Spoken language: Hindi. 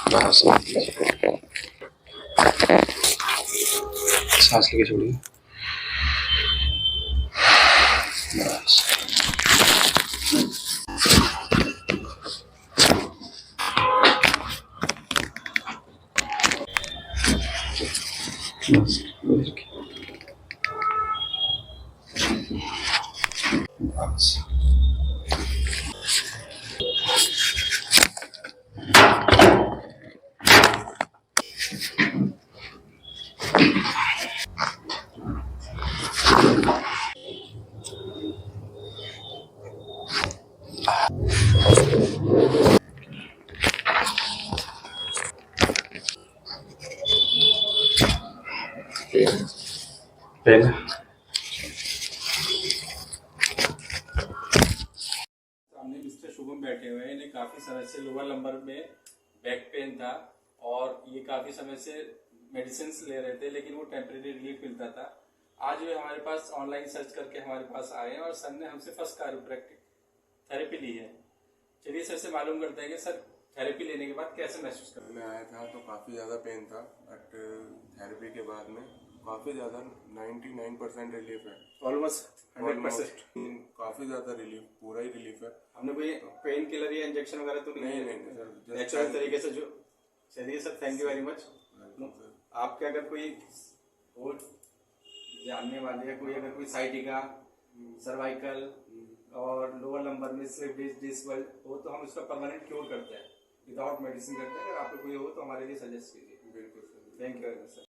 बस सांस लेके छोड़िए। बस बस बस पेन सामने मिस्टर शुभम बैठे हुए हैं। इन्हें काफ़ी समय से लोअर लंबर में बैक पेन था और ये काफ़ी समय से मेडिसिन ले रहे थे, लेकिन वो टेम्परेरी रिलीफ मिलता था। आज वे हमारे पास ऑनलाइन सर्च करके हमारे पास आए हैं और सर ने हमसे फर्स्ट कायरोप्रैक्टिक थेरेपी ली है। चलिए सर से मालूम करते हैं कि सर थेरेपी लेने के बाद कैसे महसूस कर। मैं आया था तो काफ़ी ज़्यादा पेन था, बट थेरेपी के बाद में काफ़ी ज़्यादा 99% रिलीफ है। ऑलमोस्ट 100%। काफ़ी ज़्यादा रिलीफ, पूरा ही रिलीफ है। हमने कोई पेन किलर या इंजेक्शन वगैरह तो नहीं सर, नेचुरल तरीके से जो। चलिए sir, thank you very much. आपके अगर कोई हो जानने वाले कोई अगर कोई साइटिका, सर्वाइकल और लोअर लंबर में स्लिप डिस्क हो तो हम उसका परमानेंट क्योर करते हैं, विदाउट मेडिसिन करते हैं। अगर आपको कोई हो तो हमारे लिए सजेस्ट कीजिए। बिल्कुल sir. Thank you very much sir.